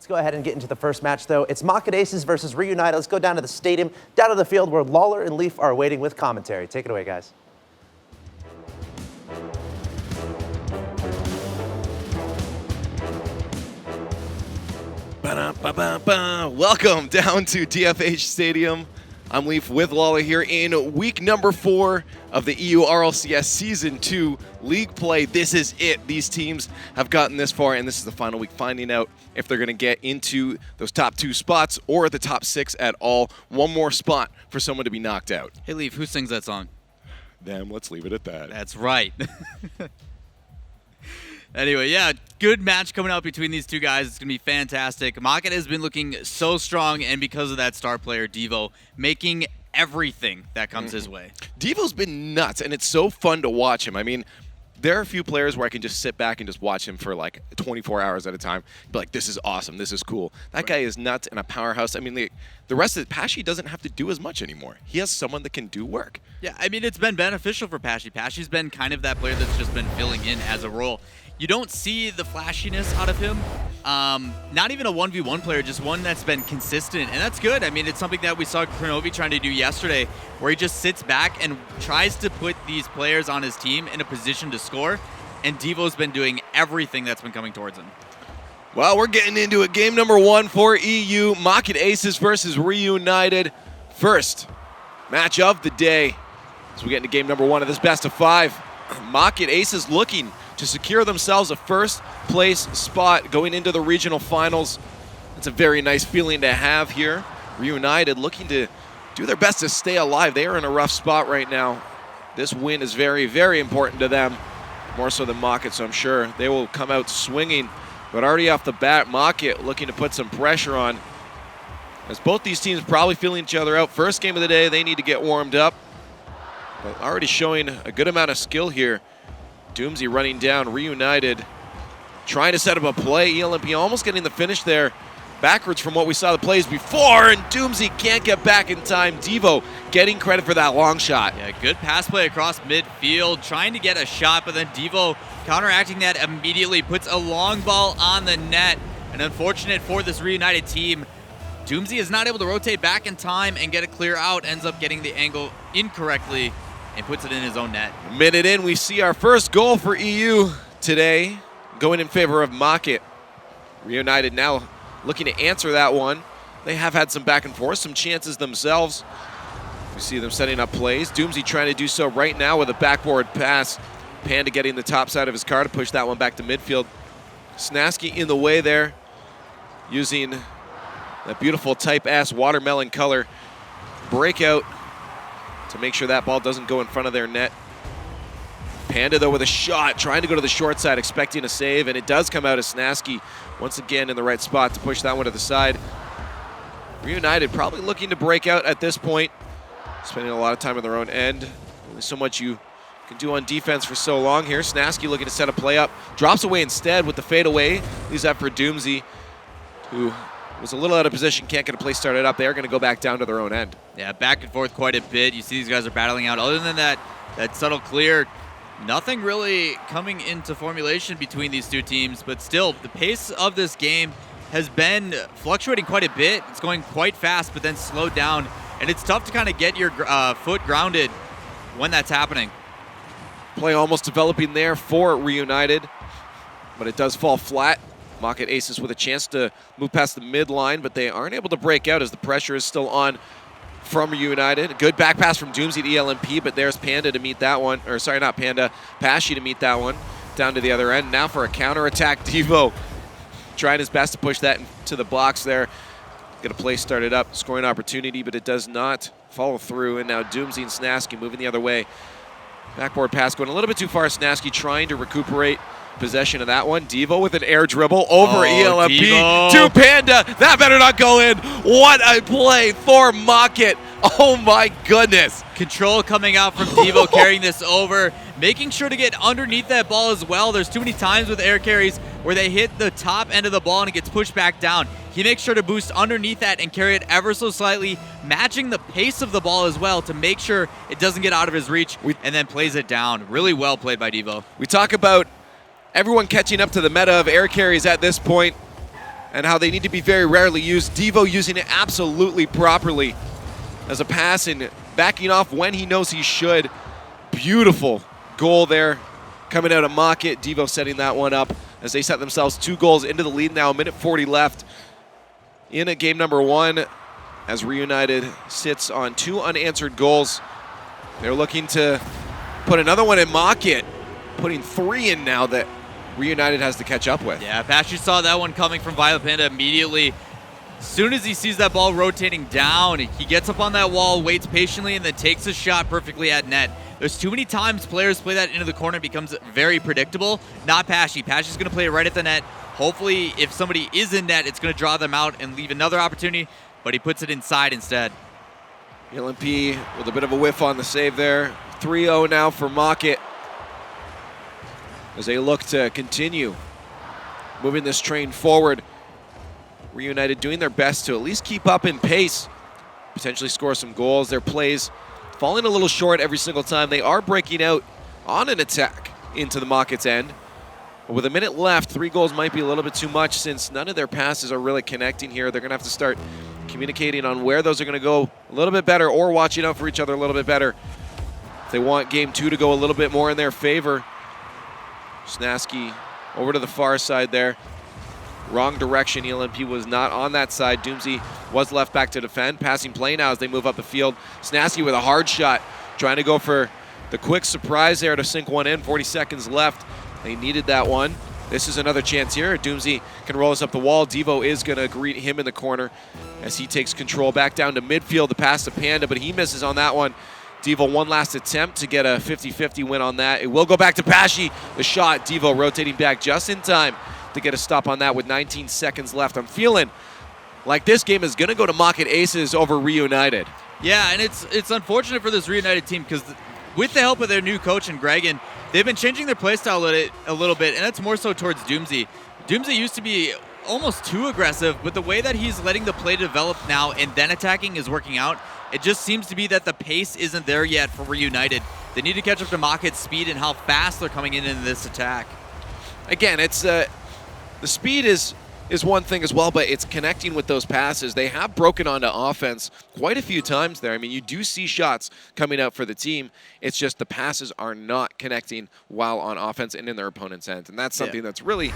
Let's go ahead and get into the first match, though. It's Market Aces versus Reunited. Let's go down to the stadium, down to the field where Lawler and Leaf are waiting with commentary. Take it away, guys. Welcome down to DFH Stadium. I'm Leaf with Lawler here in week number 4 of the EU RLCS Season 2 League play. This is it. These teams have gotten this far, and this is the final week, finding out if they're going to get into those top 2 spots or the top 6 at all. One more spot for someone to be knocked out. Hey, Leaf, who sings that song? Damn, let's leave it at that. That's right. Anyway, yeah, good match coming out between these two guys. It's going to be fantastic. Market has been looking so strong, and because of that star player, Devo, making everything that comes his way. Devo's been nuts, and it's so fun to watch him. I mean, there are a few players where I can just sit back and just watch him for like 24 hours at a time. Be like, this is awesome. This is cool. That guy is nuts and a powerhouse. I mean, the rest of it, Pashy doesn't have to do as much anymore. He has someone that can do work. Yeah, I mean, it's been beneficial for Pashy. Pashy's been kind of that player that's just been filling in as a role. You don't see the flashiness out of him. Not even a 1v1 player, just one that's been consistent, and that's good. I mean, it's something that we saw Kronovi trying to do yesterday, where he just sits back and tries to put these players on his team in a position to score, and Devo's been doing everything that's been coming towards him. Well, we're getting into it. Game number 1 for EU, Market Aces versus Reunited. First match of the day as we get into game number 1 of this best of 5. Market Aces looking to secure themselves a first place spot going into the regional finals. It's a very nice feeling to have here. Reunited looking to do their best to stay alive. They are in a rough spot right now. This win is very, very important to them, more so than Market, so I'm sure they will come out swinging. But already off the bat, Market looking to put some pressure on, as both these teams probably feeling each other out. First game of the day, they need to get warmed up, but already showing a good amount of skill here. Doomsy running down, Reunited trying to set up a play. ELMP almost getting the finish there, backwards from what we saw the plays before, and Doomsy can't get back in time. Devo getting credit for that long shot. Yeah, good pass play across midfield, trying to get a shot, but then Devo counteracting that immediately, puts a long ball on the net. And unfortunate for this Reunited team, Doomsy is not able to rotate back in time and get a clear out, ends up getting the angle incorrectly, and puts it in his own net. A minute in, we see our first goal for EU today, going in favor of Market. Reunited now looking to answer that one. They have had some back and forth, some chances themselves. We see them setting up plays. Doomsy trying to do so right now with a backboard pass. Panda getting the top side of his car to push that one back to midfield. Snasky in the way there, using that beautiful type-ass watermelon color breakout to make sure that ball doesn't go in front of their net. Panda, though, with a shot, trying to go to the short side, expecting a save, and it does come out of Snasky once again in the right spot to push that one to the side. Reunited probably looking to break out at this point, spending a lot of time on their own end. Only so much you can do on defense for so long here. Snasky looking to set a play up, drops away instead with the fadeaway. Leaves that for Doomsy, who was a little out of position, can't get a play started up. They're going to go back down to their own end. Yeah, back and forth quite a bit. You see these guys are battling out. Other than that subtle clear, nothing really coming into formulation between these two teams, but still, the pace of this game has been fluctuating quite a bit. It's going quite fast, but then slowed down, and it's tough to kind of get your foot grounded when that's happening. Play almost developing there for Reunited, but it does fall flat. Market Aces with a chance to move past the midline, but they aren't able to break out as the pressure is still on from Reunited. Good back pass from Doomsy to ELMP, but there's Panda to meet that one. Or sorry, not Panda, Pashy to meet that one. Down to the other end. Now for a counterattack, Devo trying his best to push that into the box there. Get a play started up, scoring opportunity, but it does not follow through. And now Doomsy and Snasky moving the other way. Backboard pass going a little bit too far. Snasky trying to recuperate possession of that one. Devo with an air dribble over ELMP Devo to Panda. That better not go in. What a play for Market. Oh my goodness. Control coming out from Devo, carrying this over, making sure to get underneath that ball as well. There's too many times with air carries where they hit the top end of the ball and it gets pushed back down. He makes sure to boost underneath that and carry it ever so slightly, matching the pace of the ball as well to make sure it doesn't get out of his reach, and then plays it down. Really well played by Devo. We talk about everyone catching up to the meta of air carries at this point. and how they need to be very rarely used. Devo using it absolutely properly as a pass and backing off when he knows he should. Beautiful goal there coming out of Mockett. Devo setting that one up as they set themselves 2 goals into the lead now. A minute 40 left in a game number 1 as Reunited sits on 2 unanswered goals. They're looking to put another one in Mockett, putting 3 in now that Reunited has to catch up with. Yeah, Pashy saw that one coming from Violet Panda immediately. As soon as he sees that ball rotating down, he gets up on that wall, waits patiently, and then takes a shot perfectly at net. There's too many times players play that into the corner. It becomes very predictable. Not Pashy. Pashy's going to play it right at the net. Hopefully, if somebody is in net, it's going to draw them out and leave another opportunity, but he puts it inside instead. LMP with a bit of a whiff on the save there. 3-0 now for Mockett as they look to continue moving this train forward. Reunited doing their best to at least keep up in pace, potentially score some goals. Their plays falling a little short every single time. They are breaking out on an attack into the Mockett's end. But with a minute left, 3 goals might be a little bit too much since none of their passes are really connecting here. They're going to have to start communicating on where those are going to go a little bit better or watching out for each other a little bit better if they want game 2 to go a little bit more in their favor. Snasky over to the far side there. Wrong direction. ELMP was not on that side. Doomsy was left back to defend. Passing play now as they move up the field. Snasky with a hard shot, trying to go for the quick surprise there to sink one in. 40 seconds left. They needed that one. This is another chance here. Doomsy can roll us up the wall. Devo is going to greet him in the corner as he takes control back down to midfield. The pass to Panda, but he misses on that one. Devo one last attempt to get a 50-50 win on that. It will go back to Pashy. The shot, Devo rotating back just in time to get a stop on that with 19 seconds left. I'm feeling like this game is going to go to Mockett Aces over Reunited. Yeah, and it's unfortunate for this Reunited team because with the help of their new coach and Gregan, they've been changing their play style a little bit, and that's more so towards Doomsy. Doomsy used to be almost too aggressive, but the way that he's letting the play develop now and then attacking is working out. It just seems to be that the pace isn't there yet for Reunited. They need to catch up to Mockett's speed and how fast they're coming in this attack. Again, it's the speed is one thing as well, but it's connecting with those passes. They have broken onto offense quite a few times there. I mean, you do see shots coming out for the team. It's just the passes are not connecting while on offense and in their opponent's end. And that's something that's really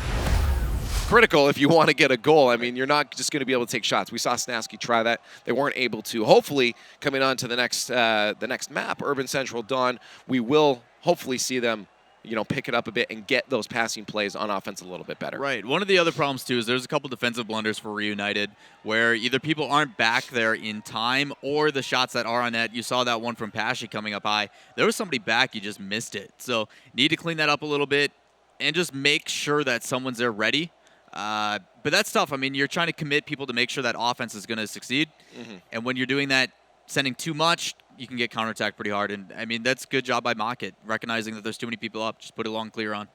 critical if you want to get a goal. I mean, you're not just going to be able to take shots. We saw Snasky try that. They weren't able to. Hopefully, coming on to the next map, Urban Central Dawn, we will hopefully see them pick it up a bit and get those passing plays on offense a little bit better. Right. One of the other problems, too, is there's a couple defensive blunders for Reunited where either people aren't back there in time or the shots that are on net. You saw that one from Pashy coming up high. There was somebody back. You just missed it. So need to clean that up a little bit and just make sure that someone's there ready. But that's tough. I mean, you're trying to commit people to make sure that offense is going to succeed. Mm-hmm. And when you're doing that, sending too much, you can get counterattacked pretty hard. And, I mean, that's a good job by Mockett, recognizing that there's too many people up. Just put it long clear on.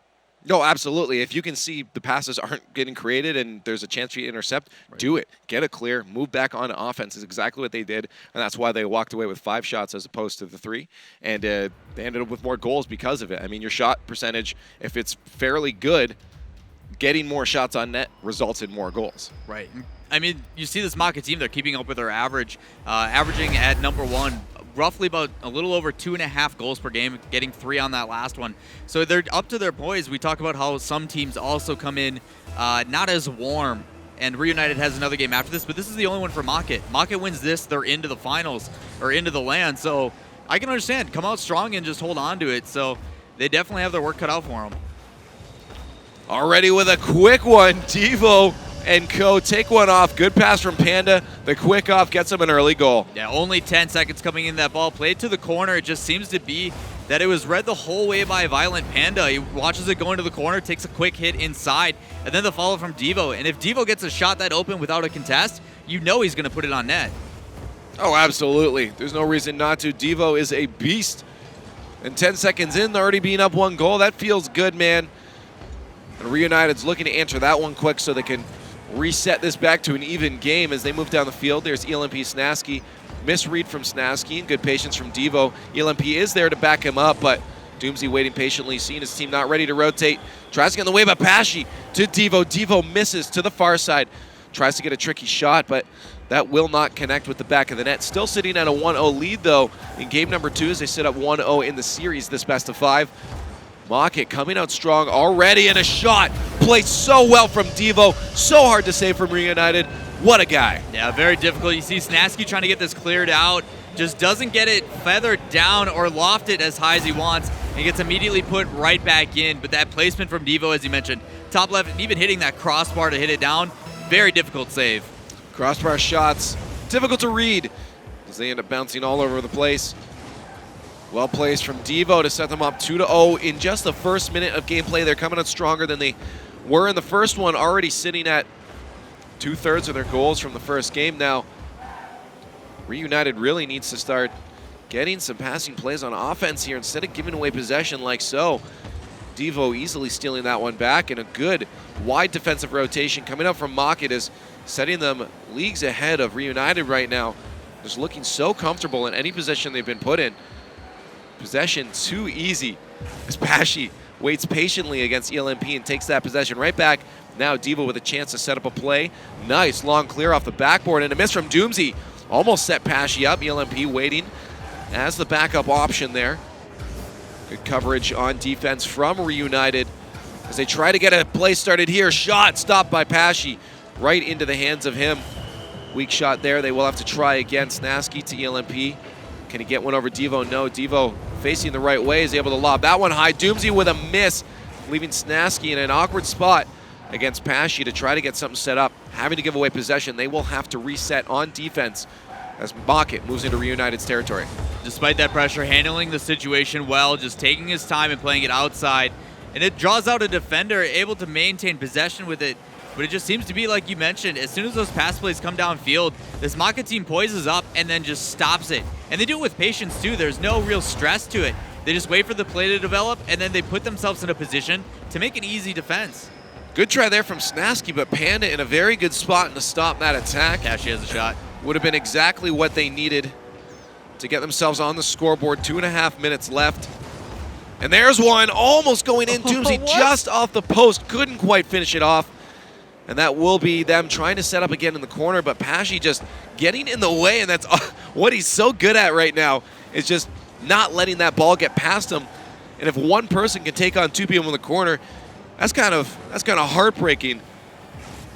No, absolutely. If you can see the passes aren't getting created and there's a chance for you to intercept, do it. Get it clear. Move back on offense is exactly what they did. And that's why they walked away with 5 shots as opposed to the 3. And they ended up with more goals because of it. I mean, your shot percentage, if it's fairly good, getting more shots on net results in more goals. Right. I mean, you see this Mockett team, they're keeping up with their average, averaging at number 1, roughly about a little over 2.5 goals per game, getting 3 on that last one. So they're up to their poise. We talk about how some teams also come in not as warm, and Reunited has another game after this, but this is the only one for Mockett. Mockett wins this, they're into the finals, or into the LAN, so I can understand. Come out strong and just hold on to it. So they definitely have their work cut out for them. Already with a quick one, Devo and co take one off. Good pass from Panda. The quick off gets him an early goal. Yeah, only 10 seconds coming in. That ball played to the corner. It just seems to be that it was read the whole way by Violent Panda. He watches it go into the corner, takes a quick hit inside, and then the follow from Devo. And if Devo gets a shot that open without a contest, you know he's going to put it on net. Oh, absolutely. There's no reason not to. Devo is a beast. And 10 seconds in, already being up 1 goal. That feels good, man. And Reunited's looking to answer that one quick so they can reset this back to an even game as they move down the field. There's ELMP Snasky. Misread from Snasky and good patience from Devo. ELMP is there to back him up, but Doomsy waiting patiently, seeing his team not ready to rotate. Tries to get in the way by Pashy to Devo. Devo misses to the far side. Tries to get a tricky shot, but that will not connect with the back of the net. Still sitting at a 1-0 lead, though, in game number 2 as they sit up 1-0 in the series, this best of 5. Mockett coming out strong already, and a shot played so well from Devo. So hard to save from Reunited. What a guy. Yeah, very difficult. You see Snasky trying to get this cleared out. Just doesn't get it feathered down or lofted as high as he wants. And gets immediately put right back in. But that placement from Devo, as you mentioned, top left, and even hitting that crossbar to hit it down, very difficult save. Crossbar shots, difficult to read as they end up bouncing all over the place. Well placed from Devo to set them up 2-0 in just the first minute of gameplay. They're coming out stronger than they were in the first one, already sitting at 2/3 of their goals from the first game now. Reunited really needs to start getting some passing plays on offense here instead of giving away possession like so. Devo easily stealing that one back, and a good wide defensive rotation coming up from Mockett is setting them leagues ahead of Reunited right now. Just looking so comfortable in any position they've been put in. Possession too easy as Pashi waits patiently against ELMP and takes that possession right back. Now Devo with a chance to set up a play. Nice long clear off the backboard, and a miss from Doomsy. Almost set Pashi up. ELMP waiting as the backup option there. Good coverage on defense from Reunited as they try to get a play started here. Shot stopped by Pashi right into the hands of him. Weak shot there. They will have to try again. Snasky to ELMP. Can he get one over Devo? No. Devo facing the right way is able to lob that one high. Doomsy with a miss, leaving Snasky in an awkward spot against Pashi to try to get something set up. Having to give away possession. They will have to reset on defense as Mockett moves into Reunited's territory. Despite that pressure, handling the situation well, just taking his time and playing it outside. And it draws out a defender able to maintain possession with it. But it just seems to be, like you mentioned, as soon as those pass plays come downfield, this Mockett team poises up and then just stops it. And they do it with patience too. There's no real stress to it. They just wait for the play to develop, and then they put themselves in a position to make an easy defense. Good try there from Snasky, but Panda in a very good spot to stop that attack. Pashi has a shot. Would have been exactly what they needed to get themselves on the scoreboard. 2.5 minutes left. And there's one almost going in. Doomsy just off the post. Couldn't quite finish it off. And that will be them trying to set up again in the corner, but Pashi just getting in the way, and that's what he's so good at right now, is just not letting that ball get past him. And if one person can take on 2 people in the corner, that's kind of heartbreaking.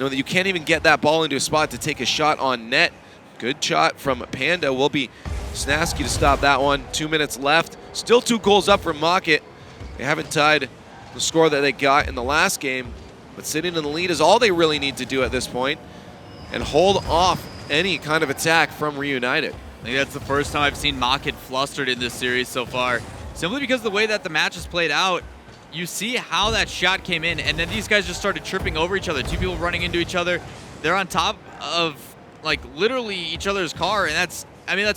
Know that you can't even get that ball into a spot to take a shot on net. Good shot from Panda. Will be Snasky to stop that one. 2 minutes left. Still 2 goals up for Mockett. They haven't tied the score that they got in the last game. But sitting in the lead is all they really need to do at this point and hold off any kind of attack from Reunited. I think that's the first time I've seen Mockett flustered in this series so far. Simply because the way that the match has played out, you see how that shot came in, and then these guys just started tripping over each other. 2 people running into each other. They're on top of, like, literally each other's car, and that's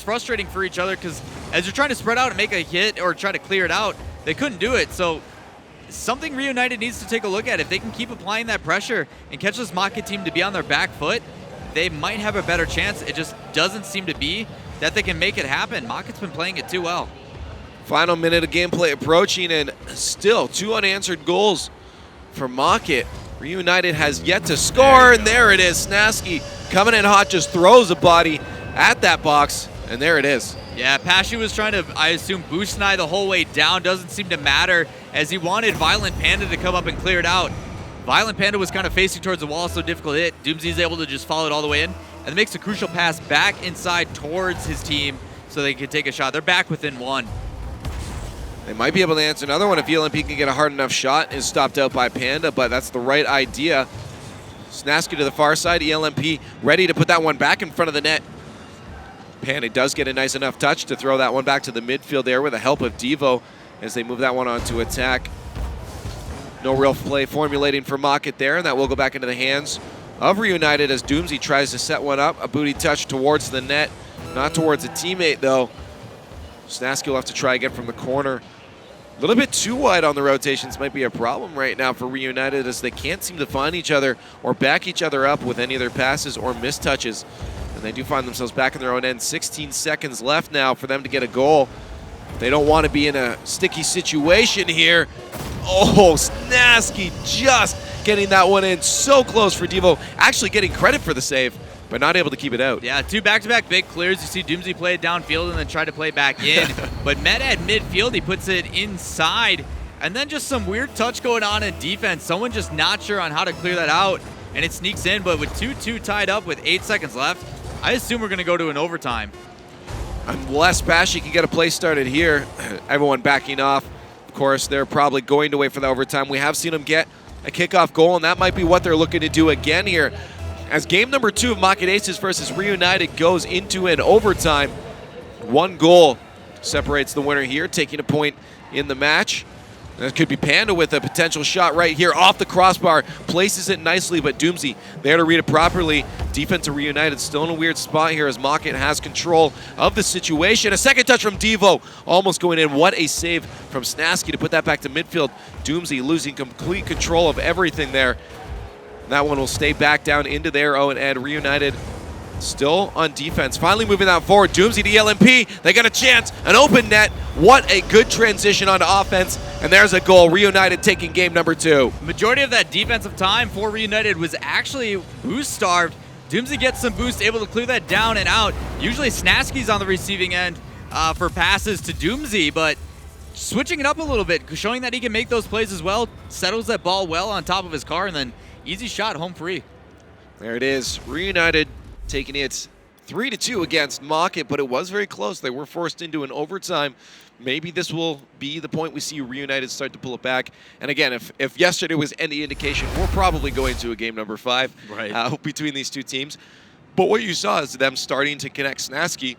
frustrating for each other because as you're trying to spread out and make a hit or try to clear it out, they couldn't do it. So something Reunited needs to take a look at. If they can keep applying that pressure and catch this Mockett team to be on their back foot, they might have a better chance. It just doesn't seem to be that they can make it happen. Mockett's been playing it too well. Final minute of gameplay approaching, and still 2 unanswered goals for Mockett. Reunited has yet to score, and there it is. Snasky coming in hot, just throws a body at that box, and there it is. Yeah, Pashi was trying to, I assume, boost Nye the whole way down. Doesn't seem to matter, as he wanted Violent Panda to come up and clear it out. Violent Panda was kind of facing towards the wall, so difficult to hit. Doomsy's able to just follow it all the way in, and makes a crucial pass back inside towards his team so they could take a shot. They're back within 1. They might be able to answer another one if ELMP can get a hard enough shot. Is stopped out by Panda, but that's the right idea. Snasky to the far side. ELMP ready to put that one back in front of the net. Panda does get a nice enough touch to throw that one back to the midfield there with the help of Devo as they move that one on to attack. No real play formulating for Mockett there, and that will go back into the hands of Reunited as Doomsy tries to set one up. A booty touch towards the net, not towards a teammate though. Snasky will have to try again from the corner. A little bit too wide on the rotations might be a problem right now for Reunited as they can't seem to find each other or back each other up with any of their passes or missed touches. And they do find themselves back in their own end. 16 seconds left now for them to get a goal. They don't want to be in a sticky situation here. Oh, Snasky just getting that one in. So close for Devo. Actually getting credit for the save, but not able to keep it out. Yeah, 2 back-to-back big clears. You see Doomsy play it downfield and then try to play back in. But met at midfield, he puts it inside. And then just some weird touch going on in defense. Someone just not sure on how to clear that out. And it sneaks in, but with 2-2 tied up with 8 seconds left, I assume we're going to go to an overtime. Unless Bashy can get a play started here. Everyone backing off. Of course, they're probably going to wait for the overtime. We have seen them get a kickoff goal, and that might be what they're looking to do again here. As game number 2 of Market Aces versus Reunited goes into an overtime. 1 goal separates the winner here, taking a point in the match. That could be Panda with a potential shot right here off the crossbar. Places it nicely, but Doomsy there to read it properly. Defense of Reunited still in a weird spot here as Mocket has control of the situation. A second touch from Devo, almost going in. What a save from Snasky to put that back to midfield. Doomsy losing complete control of everything there. That one will stay back down into their own end. Reunited still on defense. Finally moving that forward. Doomsy to LMP. They got a chance. An open net. What a good transition onto offense. And there's a goal. Reunited taking game number 2. Majority of that defensive time for Reunited was actually boost starved. Doomsy gets some boost, able to clear that down and out. Usually Snasky's on the receiving end for passes to Doomsy, but switching it up a little bit, showing that he can make those plays as well. Settles that ball well on top of his car, and then easy shot, home free. There it is. Reunited taking it 3-2 against Mocket, but it was very close. They were forced into an overtime. Maybe this will be the point we see Reunited start to pull it back. And again, if yesterday was any indication, we're probably going to a game number 5 between these two teams. But what you saw is them starting to connect Snasky,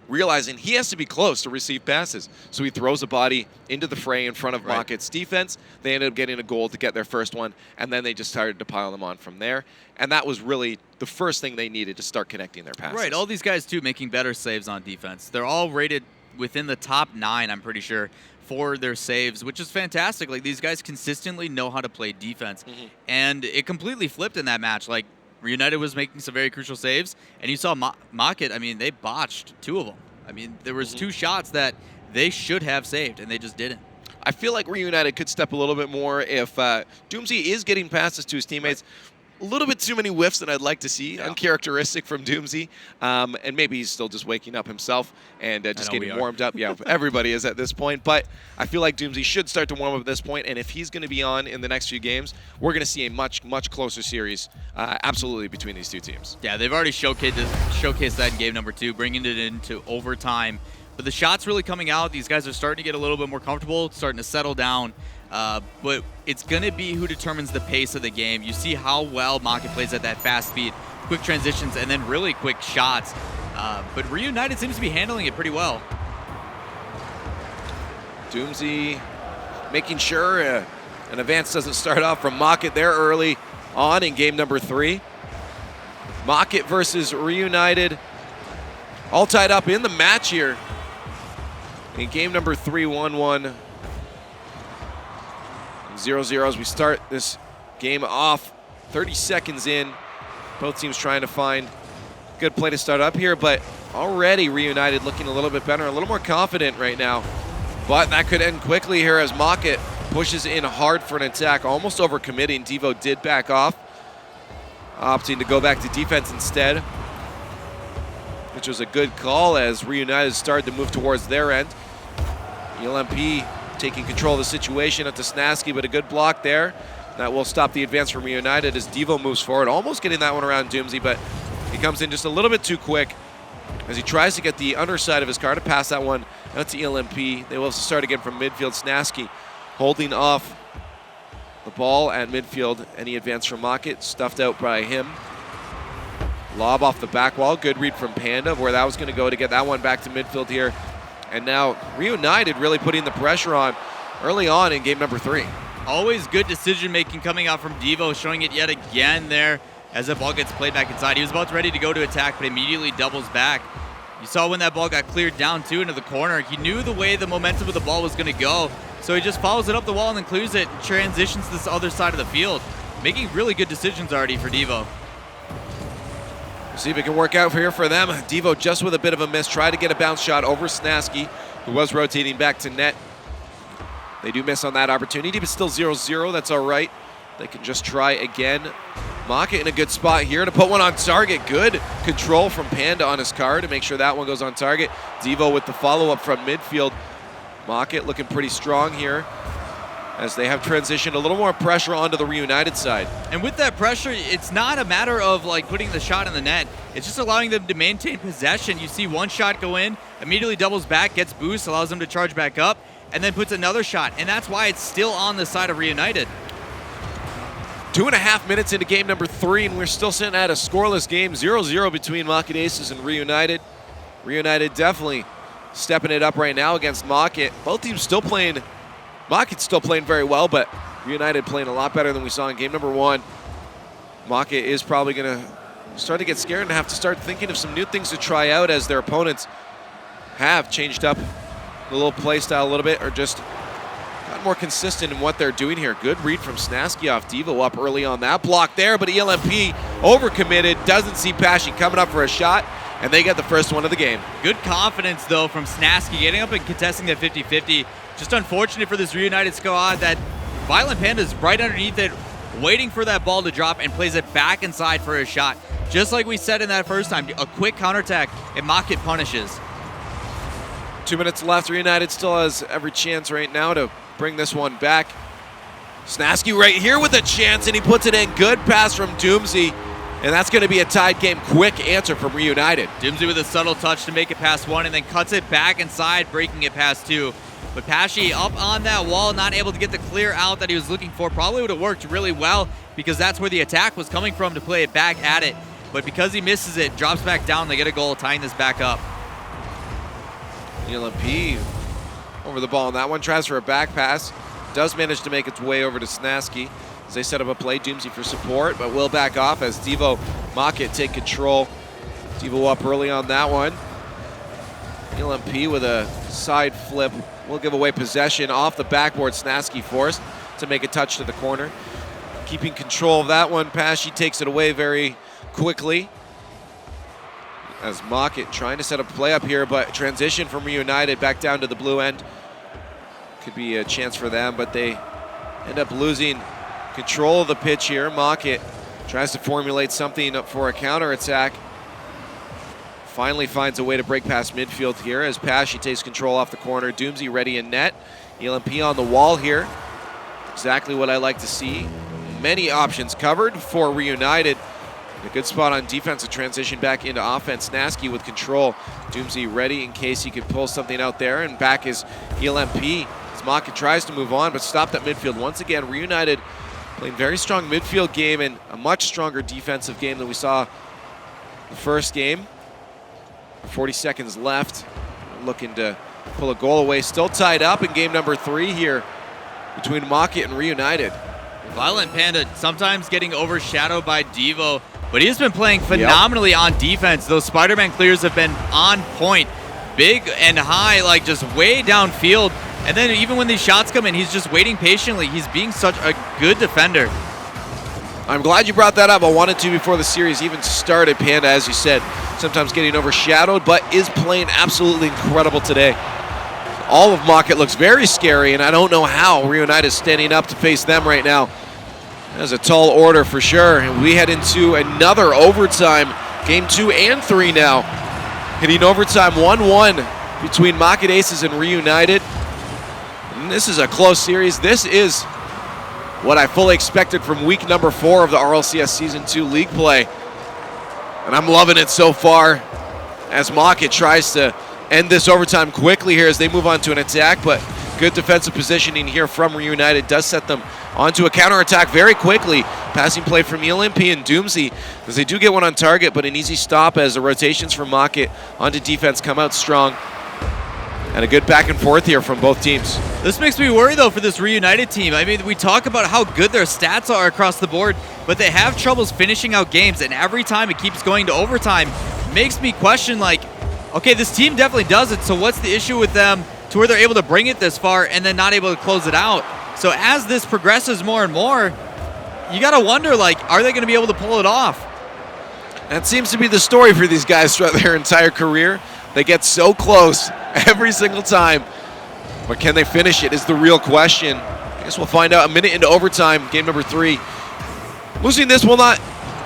realizing he has to be close to receive passes. So he throws a body into the fray in front of Mocket's defense. They ended up getting a goal to get their first one, and then they just started to pile them on from there. And that was really the first thing they needed to start connecting their passes. Right, all these guys, too, making better saves on defense. They're all rated within the top 9, I'm pretty sure, for their saves, which is fantastic. Like, these guys consistently know how to play defense. And it completely flipped in that match. Like, Reunited was making some very crucial saves, and you saw Mocket, I mean, they botched 2 of them. I mean, there was 2 shots that they should have saved, and they just didn't. I feel like Reunited could step a little bit more if Doomsy is getting passes to his teammates. A little bit too many whiffs than I'd like to see, uncharacteristic from Doomsy. And maybe he's still just waking up himself and just getting warmed up. Yeah, everybody is at this point. But I feel like Doomsy should start to warm up at this point. And if he's going to be on in the next few games, we're going to see a much, much closer series, absolutely, between these two teams. Yeah, they've already showcased that in game number 2, bringing it into overtime. But the shots really coming out. These guys are starting to get a little bit more comfortable, starting to settle down. But it's going to be who determines the pace of the game. You see how well Mocket plays at that fast speed, quick transitions, and then really quick shots. But Reunited seems to be handling it pretty well. Doomsy making sure an advance doesn't start off from Mocket there early on in game number 3. Mocket versus Reunited, all tied up in the match here. In game number 3, 1-1. 0-0 as we start this game off. 30 seconds in. Both teams trying to find a good play to start up here, but already Reunited looking a little bit better, a little more confident right now. But that could end quickly here as Mocket pushes in hard for an attack, almost overcommitting. Devo did back off, opting to go back to defense instead, which was a good call as Reunited started to move towards their end. LMP taking control of the situation at the Snasky, but a good block there. That will stop the advance from Reunited as Devo moves forward, almost getting that one around Doomsy, but he comes in just a little bit too quick as he tries to get the underside of his car to pass that one out to LMP. They will have to start again from midfield. Snasky holding off the ball at midfield. Any advance from Mocket, stuffed out by him. Lob off the back wall. Good read from Panda where that was going to go to get that one back to midfield here. And now Reunited really putting the pressure on early on in game number 3. Always good decision-making coming out from Devo, showing it yet again there as the ball gets played back inside. He was about ready to go to attack, but immediately doubles back. You saw when that ball got cleared down, too, into the corner. He knew the way the momentum of the ball was going to go, so he just follows it up the wall and then clears it and transitions to this other side of the field. Making really good decisions already for Devo. See if it can work out here for them. Devo just with a bit of a miss, tried to get a bounce shot over Snasky, who was rotating back to net. They do miss on that opportunity, but still 0-0. That's all right. They can just try again. Maka in a good spot here to put one on target. Good control from Panda on his car to make sure that one goes on target. Devo with the follow-up from midfield. Maka looking pretty strong here as they have transitioned a little more pressure onto the Reunited side. And with that pressure, it's not a matter of like putting the shot in the net. It's just allowing them to maintain possession. You see one shot go in, immediately doubles back, gets boost, allows them to charge back up, and then puts another shot. And that's why it's still on the side of Reunited. 2.5 minutes into game number 3, and we're still sitting at a scoreless game, 0-0 between Maka Aces and Reunited. Reunited definitely stepping it up right now against Maka. Both teams still playing. Maka's still playing very well, but Reunited playing a lot better than we saw in game number 1. Maka is probably going to start to get scared and have to start thinking of some new things to try out as their opponents have changed up the little play style a little bit or just got more consistent in what they're doing here. Good read from Snasky off Devo up early on that block there, but ELMP overcommitted, doesn't see Pashy coming up for a shot, and they get the first one of the game. Good confidence, though, from Snasky getting up and contesting that 50-50. Just unfortunate for this Reunited squad that Violent Panda's right underneath it, waiting for that ball to drop and plays it back inside for a shot. Just like we said in that first time, a quick counterattack and Maka punishes. 2 minutes left. Reunited still has every chance right now to bring this one back. Snasky right here with a chance, and he puts it in. Good pass from Doomsy, and that's going to be a tied game. Quick answer from Reunited. Doomsy with a subtle touch to make it past 1 and then cuts it back inside, breaking it past 2. But Pashy up on that wall, not able to get the clear out that he was looking for. Probably would have worked really well because that's where the attack was coming from to play it back at it. But because he misses it, drops back down, they get a goal, tying this back up. ELMP over the ball on that one, tries for a back pass. Does manage to make its way over to Snasky as they set up a play. Doomsy for support, but will back off as Devo Maka take control. Devo up early on that one. ELMP with a side flip will give away possession off the backboard. Snasky forced to make a touch to the corner. Keeping control of that one, Pashy takes it away very quickly. As Maka trying to set up play up here, but transition from Reunited back down to the blue end. Could be a chance for them, but they end up losing control of the pitch here. Maka tries to formulate something for a counterattack. Finally finds a way to break past midfield here as Pashy takes control off the corner. Doomsy ready in net. ELMP on the wall here. Exactly what I like to see. Many options covered for Reunited. A good spot on defense to transition back into offense. Snasky with control. Doomsy ready in case he could pull something out there. And back is ELMP as Maka tries to move on, but stopped at midfield. Once again, Reunited playing very strong midfield game and a much stronger defensive game than we saw the first game. 40 seconds left. Looking to pull a goal away. Still tied up in game number 3 here between Maka and Reunited. Violent Panda sometimes getting overshadowed by Devo, but he's been playing phenomenally on defense. Those Spider-Man clears have been on point. Big and high, like just way downfield. And then even when these shots come in, he's just waiting patiently. He's being such a good defender. I'm glad you brought that up. I wanted to before the series even started. Panda, as you said, sometimes getting overshadowed, but is playing absolutely incredible today. All of Maka looks very scary, and I don't know how Reunited is standing up to face them right now. That's a tall order for sure. And we head into another overtime. Game 2 and 3 now. Hitting overtime 1-1 between Maka Aces and Reunited. And this is a close series. This is what I fully expected from week number 4 of the RLCS Season 2 league play. And I'm loving it so far as Maka tries to end this overtime quickly here as they move on to an attack, but good defensive positioning here from Reunited does set them onto a counterattack very quickly. Passing play from ELMP and Doomsy as they do get one on target, but an easy stop as the rotations from Maka onto defense come out strong. And a good back and forth here from both teams. This makes me worry, though, for this Reunited team. I mean, we talk about how good their stats are across the board, but they have troubles finishing out games, and every time it keeps going to overtime, makes me question, like, okay, this team definitely does it, so what's the issue with them to where they're able to bring it this far and then not able to close it out? So as this progresses more and more, you got to wonder, like, are they going to be able to pull it off? That seems to be the story for these guys throughout their entire career. They get so close every single time, but can they finish it is the real question. I guess we'll find out a minute into overtime, game number 3. Losing this will not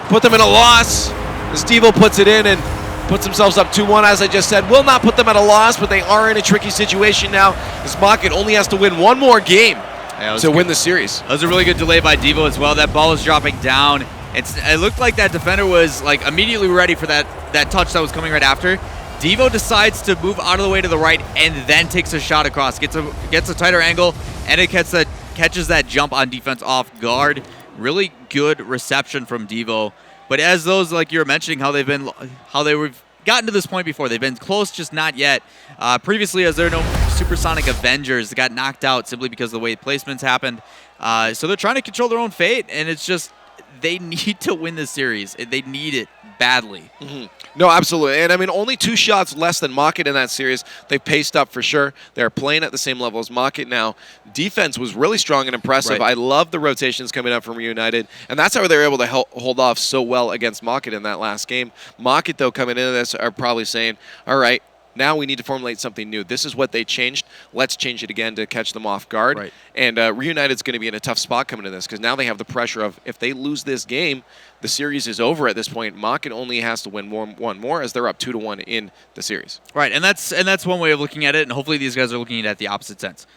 put them in a loss, as Devo puts it in and puts themselves up 2-1, as I just said. Will not put them at a loss, but they are in a tricky situation now, as Mocket only has to win one more game to win the series. That was a really good delay by Devo as well. That ball was dropping down. It looked like that defender was like immediately ready for that touch that was coming right after. Devo decides to move out of the way to the right and then takes a shot across. Gets a tighter angle, and it catches that jump on defense off guard. Really good reception from Devo. But as those, like you were mentioning, how they've gotten to this point before. They've been close, just not yet. Previously, as there are no Supersonic Avengers, they got knocked out simply because of the way placements happened. So they're trying to control their own fate, and it's just they need to win this series. They need it badly. Mm-hmm. No, absolutely. And I mean, only 2 shots less than Mocket in that series. They've paced up for sure. They're playing at the same level as Mocket now. Defense was really strong and impressive. Right. I love the rotations coming up from Reunited. And that's how they were able to hold off so well against Mocket in that last game. Mocket, though, coming into this are probably saying, all right, now we need to formulate something new. This is what they changed. Let's change it again to catch them off guard. Right. And Reunited's going to be in a tough spot coming to this because now they have the pressure of if they lose this game, the series is over at this point. Mocket only has to win one more as they're up 2-1 in the series. Right, and that's one way of looking at it, and hopefully these guys are looking at it at the opposite sense.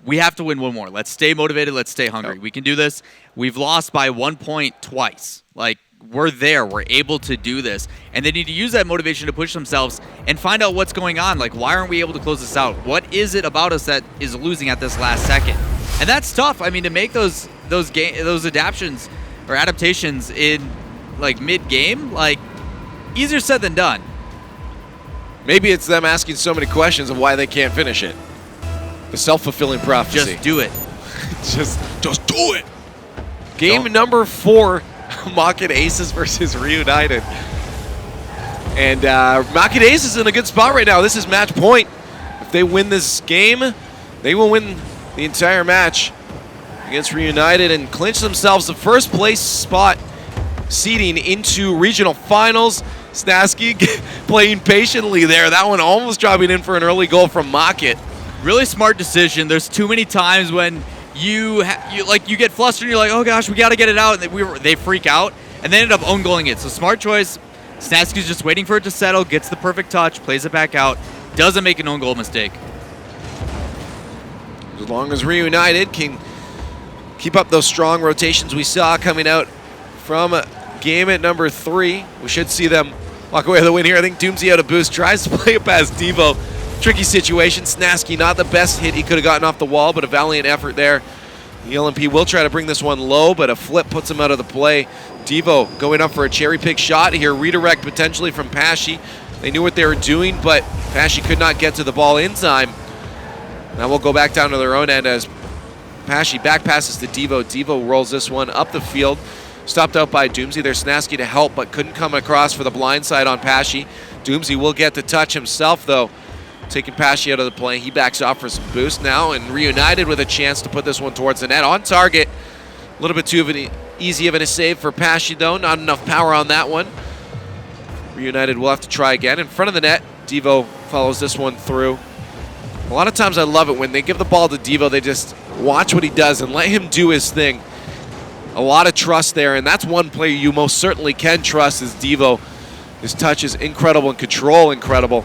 We have to win one more. Let's stay motivated. Let's stay hungry. Yep. We can do this. We've lost by 1 point twice. Like, we're there. We're able to do this. And they need to use that motivation to push themselves and find out what's going on. Like, why aren't we able to close this out? What is it about us that is losing at this last second? And that's tough. I mean, to make those adaptations or adaptations in, like, mid-game, like, easier said than done. Maybe it's them asking so many questions of why they can't finish it. The self-fulfilling prophecy. Just do it. just do it. Game number 4, Mocket Aces versus Reunited. And Mocket Aces is in a good spot right now. This is match point. If they win this game, they will win the entire match against Reunited and clinch themselves the first place spot seeding into regional finals. Snasky playing patiently there. That one almost dropping in for an early goal from Mocket. Really smart decision. There's too many times when you get flustered and you're like, oh gosh, we got to get it out, and they freak out and they end up own goaling it. So smart choice. Snasky's just waiting for it to settle, gets the perfect touch, plays it back out, doesn't make an own goal mistake. As long as Reunited can keep up those strong rotations we saw coming out from game at number 3, we should see them walk away with the win here. I think Doomsy out of boost, tries to play it past Devo. Tricky situation. Snasky, not the best hit he could have gotten off the wall, but a valiant effort there. The LMP will try to bring this one low, but a flip puts him out of the play. Devo going up for a cherry pick shot here. Redirect potentially from Pashy. They knew what they were doing, but Pashy could not get to the ball in time. Now we'll go back down to their own end as Pashy back passes to Devo. Devo rolls this one up the field. Stopped out by Doomsy. There's Snasky to help, but couldn't come across for the blind side on Pashy. Doomsy will get the touch himself, though. Taking Pashy out of the play. He backs off for some boost now, and Reunited with a chance to put this one towards the net. On target. A little bit too easy of a save for Pashy, though. Not enough power on that one. Reunited will have to try again. In front of the net, Devo follows this one through. A lot of times I love it when they give the ball to Devo, they just watch what he does and let him do his thing. A lot of trust there, and that's one player you most certainly can trust is Devo. His touch is incredible and control incredible.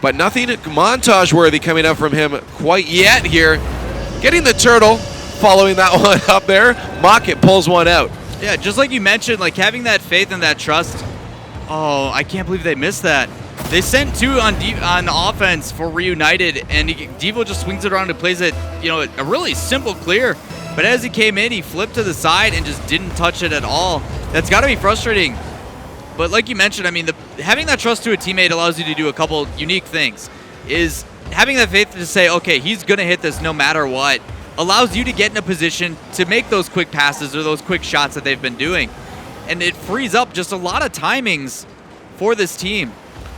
But nothing montage-worthy coming up from him quite yet here. Getting the turtle, following that one up there. Mocket pulls one out. Yeah, just like you mentioned, like having that faith and that trust. Oh, I can't believe they missed that. They sent 2 on offense for Reunited, and Devo just swings it around and plays it, a really simple clear. But as he came in, he flipped to the side and just didn't touch it at all. That's got to be frustrating. But like you mentioned, I mean, having that trust to a teammate allows you to do a couple unique things. Is having that faith to say, okay, he's going to hit this no matter what, allows you to get in a position to make those quick passes or those quick shots that they've been doing. And it frees up just a lot of timings for this team.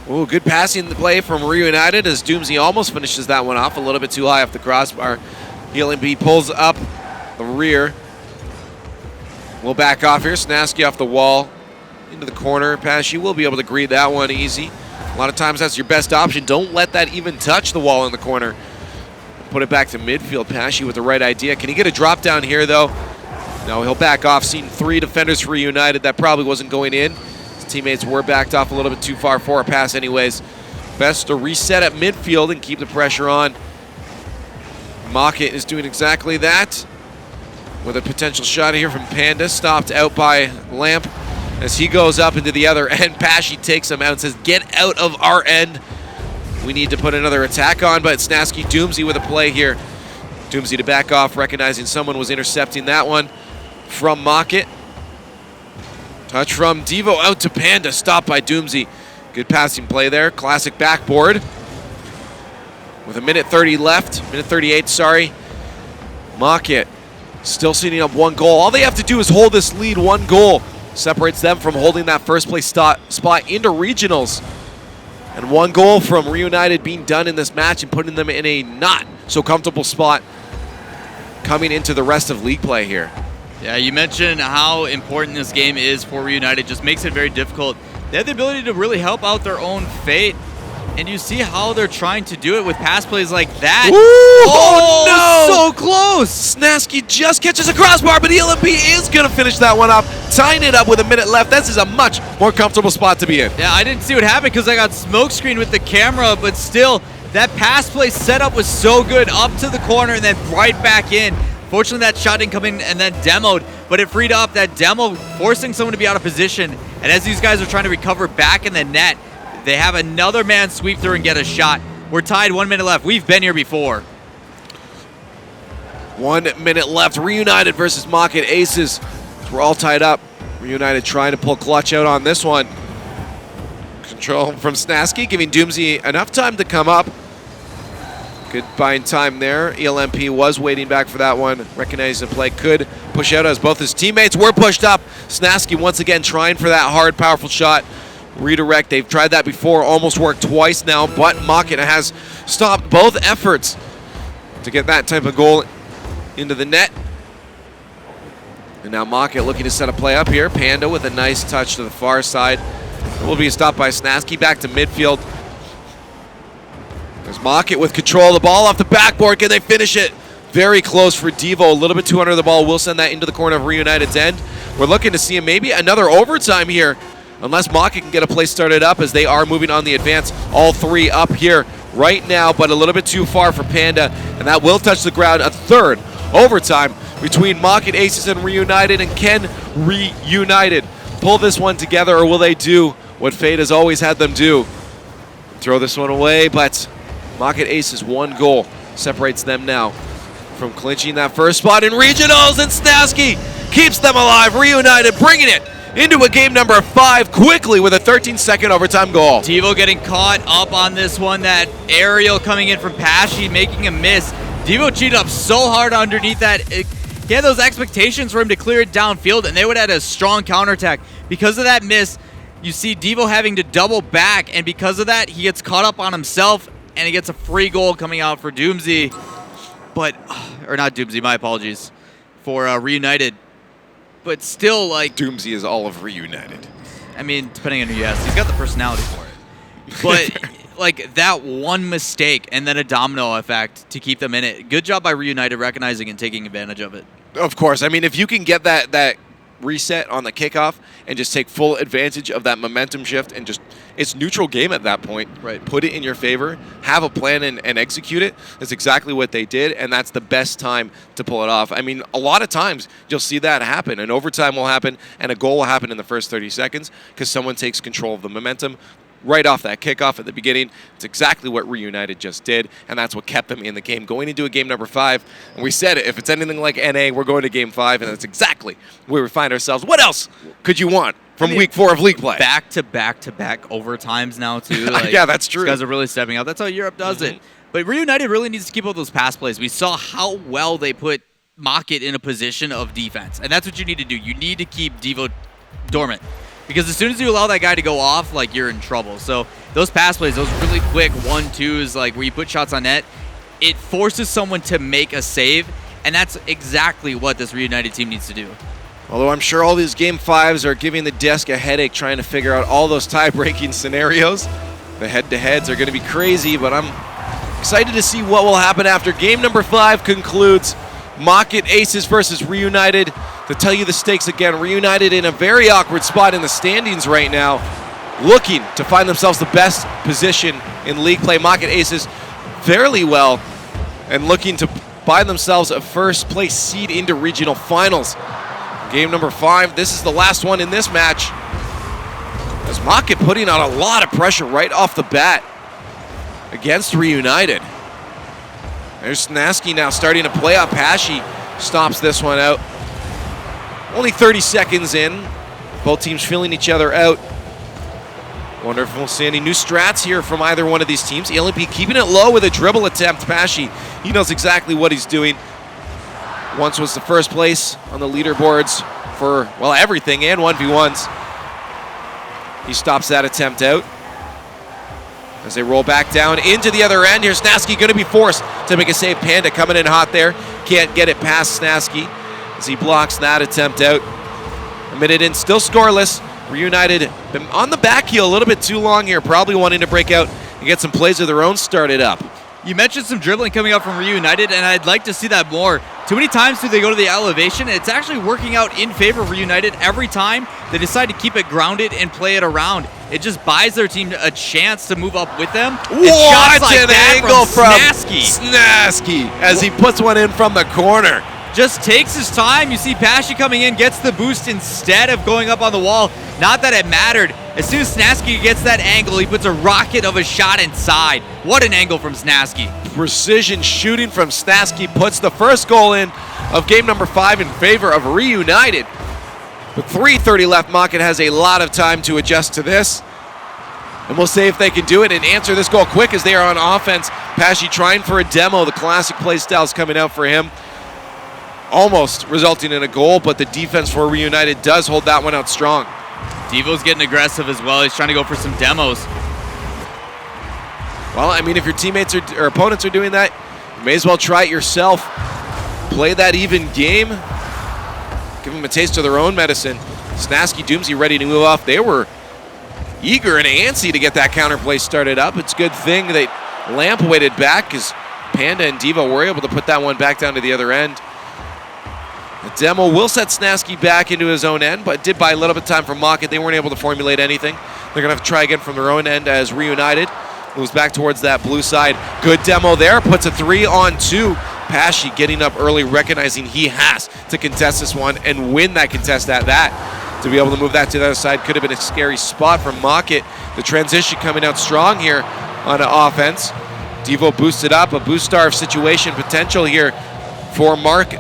Ooh, good passing play from Reunited as Doomsy almost finishes that one off a little bit too high off the crossbar. Healing B pulls up the rear. We'll back off here. Snasky off the wall. Into the corner. Pashy will be able to greet that one easy. A lot of times that's your best option. Don't let that even touch the wall in the corner. Put it back to midfield. Pashy with the right idea. Can he get a drop down here, though? No, he'll back off. Seen 3 defenders for Reunited. That probably wasn't going in. His teammates were backed off a little bit too far for a pass anyways. Best to reset at midfield and keep the pressure on. Mockit is doing exactly that. With a potential shot here from Panda. Stopped out by Lamp. As he goes up into the other end, Pashy takes him out and says, get out of our end. We need to put another attack on, but Snasky Doomsy with a play here. Doomsy to back off, recognizing someone was intercepting that one from Mockit. Touch from Devo out to Panda, stopped by Doomsy. Good passing play there, classic backboard. With a minute 30 left, minute 38, sorry. Mockit still sitting up 1 goal. All they have to do is hold this lead. 1 goal separates them from holding that first place spot into regionals. And 1 goal from Reunited being done in this match and putting them in a not so comfortable spot coming into the rest of league play here. Yeah, you mentioned how important this game is for Reunited. Just makes it very difficult. They have the ability to really help out their own fate. And you see how they're trying to do it with pass plays like that. Ooh, oh no! So close! Snasky just catches a crossbar, but ELMP is going to finish that one up, tying it up with a minute left. This is a much more comfortable spot to be in. Yeah, I didn't see what happened because I got smoke screened with the camera, but still, that pass play setup was so good. Up to the corner and then right back in. Fortunately, that shot didn't come in and then demoed, but it freed up that demo, forcing someone to be out of position. And as these guys are trying to recover back in the net, they have another man sweep through and get a shot. We're tied, 1 minute left. We've been here before. 1 minute left. Reunited versus Mockit Aces. We're all tied up. Reunited trying to pull clutch out on this one. Control from Snasky, giving Doomsy enough time to come up. Good buying time there. ELMP was waiting back for that one. Recognizing the play could push out as both his teammates were pushed up. Snasky once again trying for that hard, powerful shot. Redirect, they've tried that before, almost worked twice now, but Mockit has stopped both efforts to get that type of goal into the net. And now Mockit looking to set a play up here. Panda with a nice touch to the far side. It will be stopped by Snasky, back to midfield. There's Mockit with control of the ball off the backboard. Can they finish it? Very close for Devo, a little bit too under the ball. We'll send that into the corner of Reunited's end. We're looking to see maybe another overtime here, unless Mockit can get a play started up as they are moving on the advance. All 3 up here right now, but a little bit too far for Panda, and that will touch the ground. A third overtime between Mockit Aces and Reunited, and can Reunited pull this one together, or will they do what fate has always had them do? Throw this one away, but Mockit Aces 1 goal separates them now from clinching that first spot in regionals, and Snasky keeps them alive. Reunited bringing it into a game number 5 quickly with a 13-second overtime goal. Devo getting caught up on this one. That aerial coming in from Pashy, making a miss. Devo cheated up so hard underneath that. He had those expectations for him to clear it downfield, and they would have had a strong counterattack. Because of that miss, you see Devo having to double back, and because of that, he gets caught up on himself, and he gets a free goal coming out for Doomsy. But, or not Doomsy, my apologies, for Reunited. But still, like... Doomsy is all of Reunited. I mean, depending on who you ask, he's got the personality for it. But, like, that one mistake and then a domino effect to keep them in it. Good job by Reunited recognizing and taking advantage of it. Of course. I mean, if you can get that reset on the kickoff and just take full advantage of that momentum shift and just, it's neutral game at that point. Right. Put it in your favor, have a plan and execute it. That's exactly what they did, and that's the best time to pull it off. I mean, a lot of times you'll see that happen. An overtime will happen and a goal will happen in the first 30 seconds because someone takes control of the momentum right off that kickoff at the beginning. It's exactly what Reunited just did, and that's what kept them in the game. Going into a game number 5, and we said it, if it's anything like NA, we're going to game 5, and that's exactly where we find ourselves. What else could you want from week 4 of league play? Back-to-back-to-back overtimes now, too. Like, yeah, that's true. These guys are really stepping up. That's how Europe does it. But Reunited really needs to keep up those pass plays. We saw how well they put Mockit in a position of defense, and that's what you need to do. You need to keep Devo dormant. Because as soon as you allow that guy to go off, like, you're in trouble. So those pass plays, those really quick 1-2s, like where you put shots on net, it forces someone to make a save, and that's exactly what this Reunited team needs to do. Although I'm sure all these game 5s are giving the desk a headache trying to figure out all those tie-breaking scenarios. The head-to-heads are going to be crazy, but I'm Excited to see what will happen after game number 5 concludes. Mocket Aces versus Reunited. To tell you the stakes again, Reunited in a very awkward spot in the standings right now, looking to find themselves the best position in league play. Mocket Aces fairly well and looking to buy themselves a first place seed into regional finals. Game number 5, this is the last one in this match. As Mocket putting on a lot of pressure right off the bat against Reunited. There's Snasky now starting to play up. Pashy stops this one out. Only 30 seconds in. Both teams feeling each other out. Wonder if we'll see any new strats here from either one of these teams. ELMP keeping it low with a dribble attempt. Pashy, he knows exactly what he's doing. Once was the first place on the leaderboards for, well, everything and 1v1s. He stops that attempt out. As they roll back down into the other end, here's Snasky going to be forced to make a save. Panda coming in hot there. Can't get it past Snasky as he blocks that attempt out. A minute in, still scoreless. Reunited been on the back heel a little bit too long here, probably wanting to break out and get some plays of their own started up. You mentioned some dribbling coming up from Reunited, and I'd like to see that more. Too many times do they go to the elevation, and it's actually working out in favor of Reunited every time they decide to keep it grounded and play it around. It just buys their team a chance to move up with them. What like an angle from Snasky. Snasky as he puts one in from the corner. Just takes his time. You see Pashy coming in, gets the boost instead of going up on the wall. Not that it mattered. As soon as Snasky gets that angle, he puts a rocket of a shot inside. What an angle from Snasky. Precision shooting from Snasky puts the first goal in of game number 5 in favor of Reunited. With 3:30 left, Mocket has a lot of time to adjust to this. And we'll see if they can do it and answer this goal quick as they are on offense. Pashy trying for a demo. The classic play style is coming out for him. Almost resulting in a goal, but the defense for Reunited does hold that one out strong. Devo's getting aggressive as well. He's trying to go for some demos. Well, I mean, if your teammates or opponents are doing that, you may as well try it yourself. Play that even game. Give them a taste of their own medicine. Snasky, Doomsy ready to move off. They were eager and antsy to get that counterplay started up. It's a good thing that Lamp waited back because Panda and Devo were able to put that one back down to the other end. The demo will set Snasky back into his own end, but did buy a little bit of time for Mocket. They weren't able to formulate anything. They're going to have to try again from their own end as Reunited moves back towards that blue side. Good demo there, puts a 3-on-2. Pashy getting up early, recognizing he has to contest this one and win that contest at that. To be able to move that to the other side could have been a scary spot from Mocket. The transition coming out strong here on offense. Devo boosted up, a boost star situation potential here for Mocket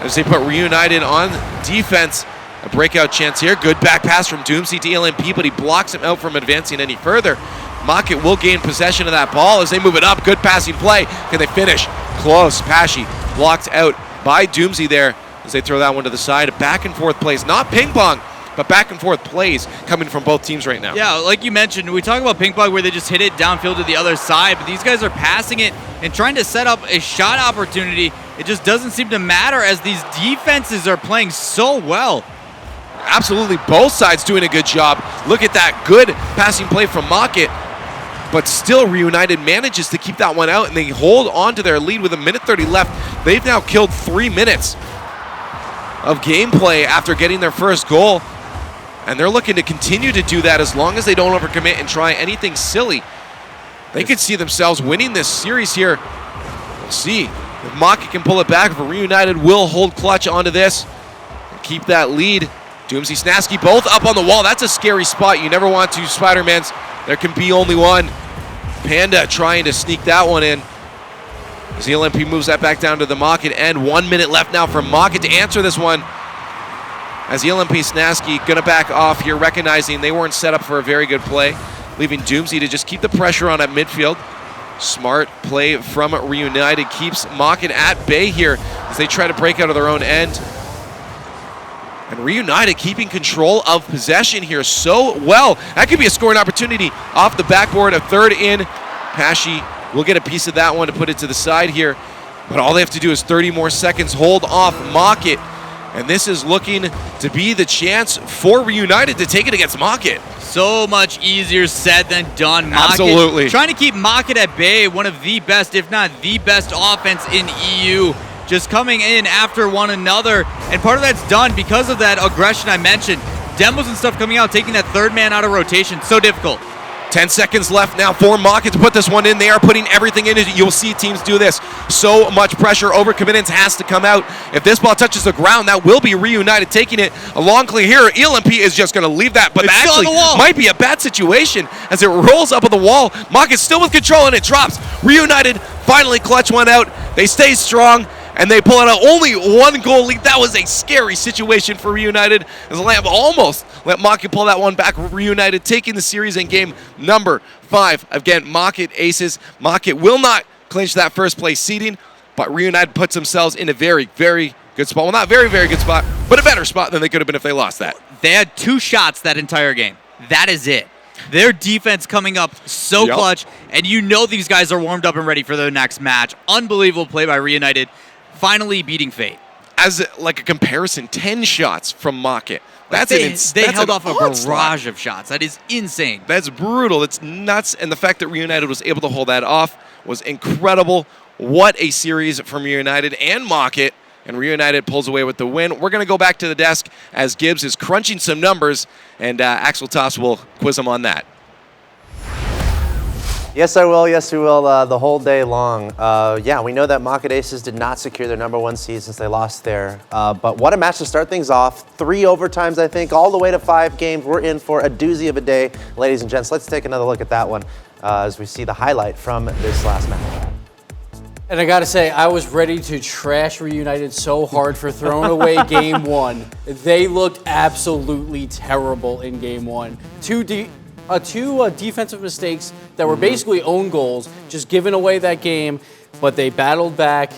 as they put Reunited on defense. A breakout chance here. Good back pass from Doomsy to ELMP, but he blocks him out from advancing any further. Mocket will gain possession of that ball as they move it up. Good passing play. Can they finish? Close. Pashy blocked out by Doomsy there as they throw that one to the side. Back and forth plays. Not ping pong, but back and forth plays coming from both teams right now. Yeah, like you mentioned, we talk about ping pong where they just hit it downfield to the other side, but these guys are passing it and trying to set up a shot opportunity. It just doesn't seem to matter as these defenses are playing so well. Absolutely, both sides doing a good job. Look at that good passing play from Mocket, but still Reunited manages to keep that one out, and they hold on to their lead with a minute 30 left. They've now killed 3 minutes of gameplay after getting their first goal, and they're looking to continue to do that as long as they don't overcommit and try anything silly. They could see themselves winning this series here. We'll see if Mocket can pull it back. If Reunited will hold clutch onto this and keep that lead. Doomsy, Snasky both up on the wall. That's a scary spot. You never want to Spider-Mans. There can be only one. Panda trying to sneak that one in. As the LMP moves that back down to the Mocket end. 1 minute left now for Mocket to answer this one. As the LMP Snasky gonna back off here, recognizing they weren't set up for a very good play, leaving Doomsy to just keep the pressure on at midfield. Smart play from Reunited keeps Mocket at bay here as they try to break out of their own end. And Reunited keeping control of possession here so well. That could be a scoring opportunity off the backboard. A third in. Pashy will get a piece of that one to put it to the side here. But all they have to do is 30 more seconds. Hold off Mocket. and this is looking to be the chance for Reunited to take it against Mocket. So much easier said than done. Mocket, Absolutely. trying to keep Mocket at bay, one of the best, if not the best offense in EU, just coming in after one another. And part of that's done because of that aggression I mentioned. Demos and stuff coming out, taking that third man out of rotation, so difficult. 10 seconds left now for Mocket to put this one in. They are putting everything in it. You'll see teams do this. So much pressure. Overcommitance has to come out. If this ball touches the ground, that will be Reunited taking it. A long clear here. ELMP is just going to leave that, but that actually might be a bad situation as it rolls up on the wall. Mocket still with control, and it drops. Reunited finally clutch one out. They stay strong, and they pull out only one goal lead. That was a scary situation for Reunited as Lamb almost let Mocket pull that one back. Reunited taking the series in game number 5. Again, Mocket aces. Mocket will not clinch that first place seeding, but Reunited puts themselves in a very, very good spot. Well, not very, very good spot, but a better spot than they could have been if they lost that. They had 2 shots that entire game. That is it. Their defense coming up so clutch, and you know these guys are warmed up and ready for their next match. Unbelievable play by Reunited, finally beating Fate. As like a comparison, 10 shots from Mocket. They held off a barrage of shots. That is insane. That's brutal. It's nuts. And the fact that Reunited was able to hold that off was incredible. What a series from Reunited and Mocket. And Reunited pulls away with the win. We're going to go back to the desk as Gibbs is crunching some numbers, and Axel Toss will quiz him on that. Yes, I will. Yes, we will. The whole day long. Yeah, we know that Mocket Aces did not secure their #1 seed since they lost there. But what a match to start things off. 3 overtimes, I think, all the way to 5 games. We're in for a doozy of a day, ladies and gents. Let's take another look at that one as we see the highlight from this last match. And I gotta say, I was ready to trash Reunited so hard for throwing away game 1. They looked absolutely terrible in game 1. Two defensive mistakes that were basically own goals, just giving away that game, but they battled back,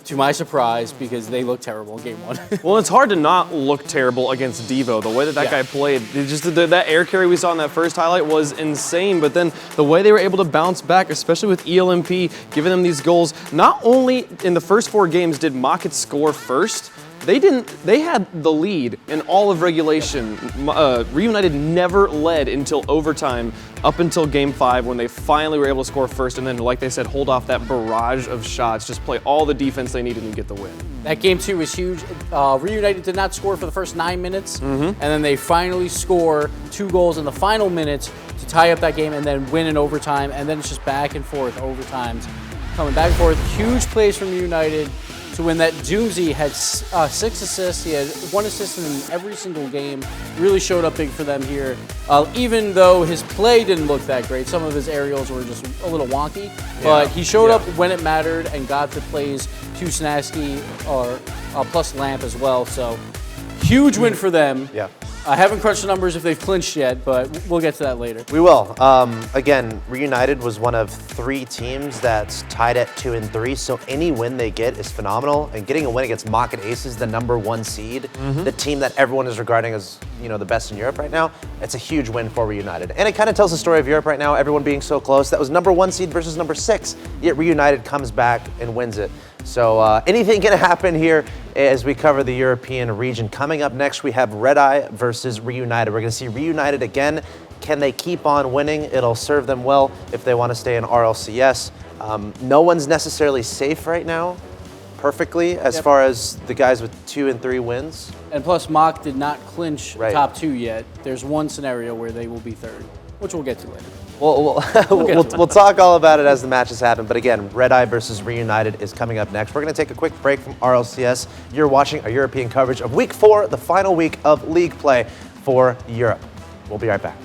to my surprise, because they looked terrible in game 1. Well, it's hard to not look terrible against Devo. The way that guy played, that air carry we saw in that first highlight was insane, but then the way they were able to bounce back, especially with ELMP, giving them these goals, not only in the first 4 games did Mocket score first, they had the lead in all of regulation. Reunited never led until overtime, up until game 5 when they finally were able to score first, and then, like they said, hold off that barrage of shots, just play all the defense they needed and get the win. That game 2 was huge. Reunited did not score for the first 9 minutes, and then they finally score 2 goals in the final minutes to tie up that game and then win in overtime, and then it's just back and forth, overtimes, coming back and forth. Huge plays from United to win that. Doomsy had 6 assists. He had 1 assist in every single game. Really showed up big for them here. Even though his play didn't look that great, some of his aerials were just a little wonky, but he showed up when it mattered and got the plays to Snasky or plus Lamp as well. So huge win for them. Yeah. I haven't crunched the numbers if they've clinched yet, but we'll get to that later. We will. Again, Reunited was one of 3 teams that's tied at 2 and 3, so any win they get is phenomenal. And getting a win against Mocket Aces, the #1 seed, the team that everyone is regarding as the best in Europe right now, it's a huge win for Reunited. And it kind of tells the story of Europe right now, everyone being so close. That was #1 seed versus #6, yet Reunited comes back and wins it. So anything can happen here as we cover the European region. Coming up next, we have Red Eye versus Reunited. We're going to see Reunited again. Can they keep on winning? It'll serve them well if they want to stay in RLCS. No one's necessarily safe right now, perfectly, as far as the guys with 2 and 3 wins. And plus, Mock did not clinch top 2 yet. There's one scenario where they will be 3rd, which we'll get to later. We'll talk all about it as the matches happen. But again, Red Eye versus Reunited is coming up next. We're going to take a quick break from RLCS. You're watching our European coverage of Week 4, the final week of league play for Europe. We'll be right back.